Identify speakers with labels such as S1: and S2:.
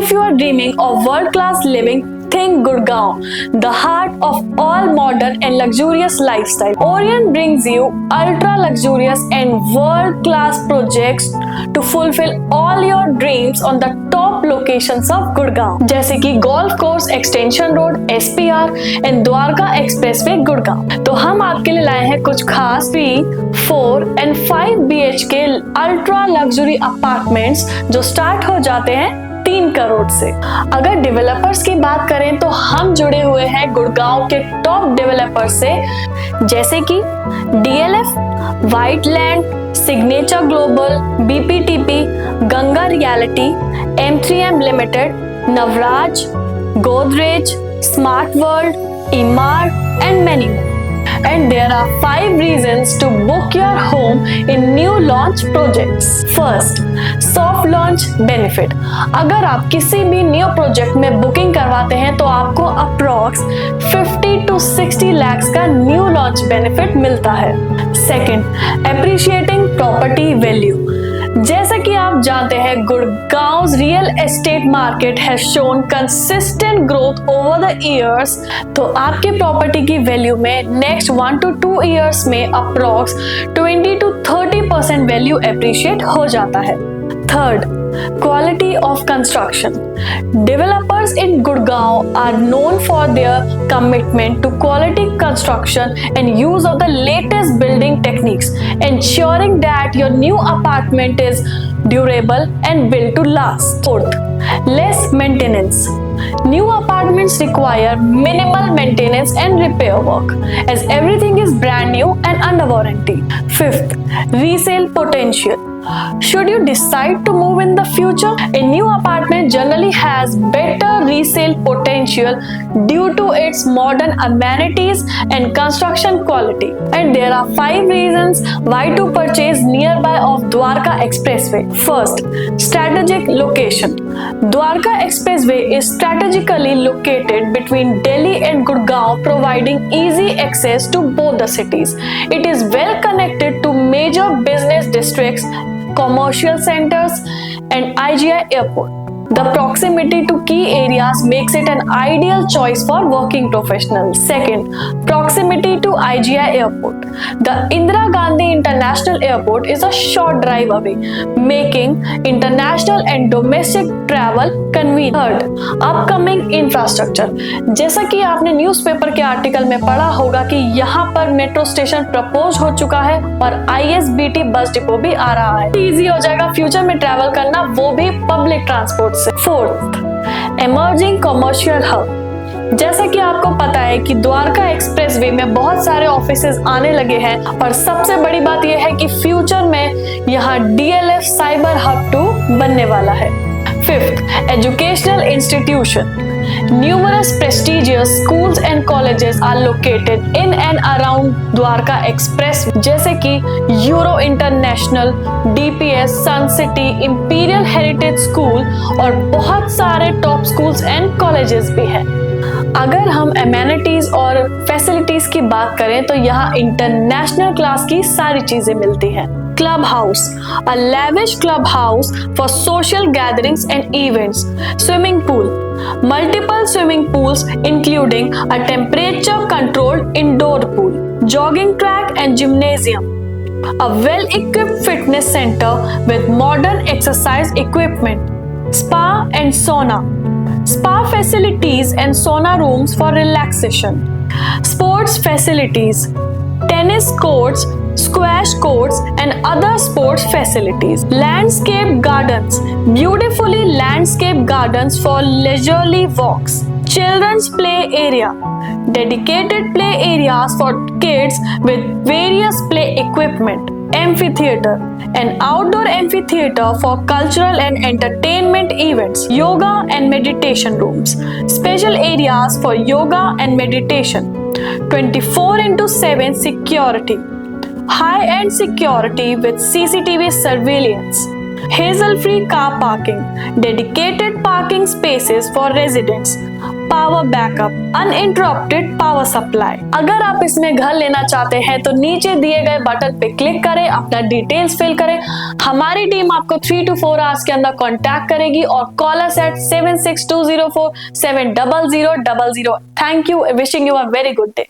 S1: If you are dreaming of world-class living, think Gurgaon, the heart of all modern and luxurious lifestyle. Orient brings you ultra-luxurious and world-class projects to fulfill all your dreams on the top locations of Gurgaon, जैसे कि golf course extension road, SPR and Dwarka expressway Gurgaon. तो हम आपके लिए लाए हैं कुछ खास 3, 4 and 5 BHK ultra luxury apartments जो स्टार्ट हो जाते हैं 3 करोड़ से। अगर डेवलपर्स की बात करें तो हम जुड़े हुए हैं गुड़गांव के टॉप डेवलपर्स से, जैसे कि DLF, White Land, Signature Global, BPTP, Ganga Realty, M3M Limited, Navraj, Godrej, Smart World, Emaar and many more. And there are 5 reasons to book your home in new launch projects. First, soft launch benefit. अगर आप किसी भी new project में booking करवाते हैं तो आपको approx 50 to 60 lakhs का न्यू लॉन्च बेनिफिट मिलता है। Second, appreciating property value. जैसा कि आप जानते हैं, Gurgaon real estate market has shown consistent growth over the years, तो आपके प्रॉपर्टी की वैल्यू में नेक्स्ट 1 to 2 इयर्स में अप्रॉक्स 20 to 30% वैल्यू एप्रिशिएट हो जाता है। Third, quality of construction. Developers in Gurgaon are known for their commitment to quality construction and use of the latest building techniques, ensuring that your new apartment is durable and built to last. Fourth, less maintenance. New apartments require minimal maintenance and repair work, as everything is brand new and under warranty. Fifth, resale potential. Should you decide to move in the future, a new apartment generally has better resale potential due to its modern amenities and construction quality. And there are 5 reasons why to purchase nearby of Dwarka Expressway. First, strategic location. Dwarka Expressway is strategically located between Delhi and Gurgaon, providing easy access to both the cities. It is well connected to major business districts, commercial centers and IGI airport. The proximity to key areas makes it an ideal choice for working professionals. Second, proximity to IGI airport. The Indira Gandhi International Airport is a short drive away, making international and domestic travel convenient. Third, upcoming infrastructure. जैसा कि आपने newspaper के article में पढ़ा होगा कि यहाँ पर मेट्रो स्टेशन प्रपोज हो चुका है और ISBT बस डिपो भी आ रहा है। इजी हो जाएगा फ्यूचर में ट्रैवल करना, वो भी पब्लिक ट्रांसपोर्ट से। Fourth, emerging commercial hub. जैसा कि आपको पता है कि द्वारका एक्सप्रेसवे में बहुत सारे ऑफिसेज आने लगे हैं और सबसे बड़ी बात यह है कि फ्यूचर में यहाँ DLF साइबर हब 2 बनने वाला है। Fifth, educational institution. Numerous prestigious schools and colleges are located in and around Dwarka Express, जैसे कि यूरो इंटरनेशनल, DPS, सन सिटी, इंपीरियल हेरिटेज स्कूल और बहुत सारे टॉप स्कूल्स एंड कॉलेजेस भी हैं। अगर हम एमेनिटीज और फैसिलिटीज की बात करें तो यहाँ इंटरनेशनल क्लास की सारी चीजें मिलती हैं। Club House, a lavish club house for social gatherings and events. Swimming pool, multiple swimming pools including a temperature-controlled indoor pool, jogging track and gymnasium. A well-equipped fitness center with modern exercise equipment. Spa and sauna. Spa facilities and sauna rooms for relaxation. Sports facilities. Tennis courts, squash courts and other sports facilities. Landscape gardens, beautifully landscaped gardens for leisurely walks. Children's play area, dedicated play areas for kids with various play equipment. Amphitheater, an outdoor amphitheater for cultural and entertainment events. Yoga and meditation rooms, special areas for yoga and meditation. 24/7 security, high-end security with CCTV surveillance. Hassle-free car parking, dedicated parking spaces for residents. Power backup, uninterrupted power supply. अगर आप इसमें घर लेना चाहते हैं तो नीचे दिए गए बटन पे क्लिक करें, अपना डिटेल्स फिल करें। हमारी टीम आपको 3 to 4 आवर्स के अंदर कांटेक्ट करेगी और call us at 7620470000। Thank you, wishing you a very good day.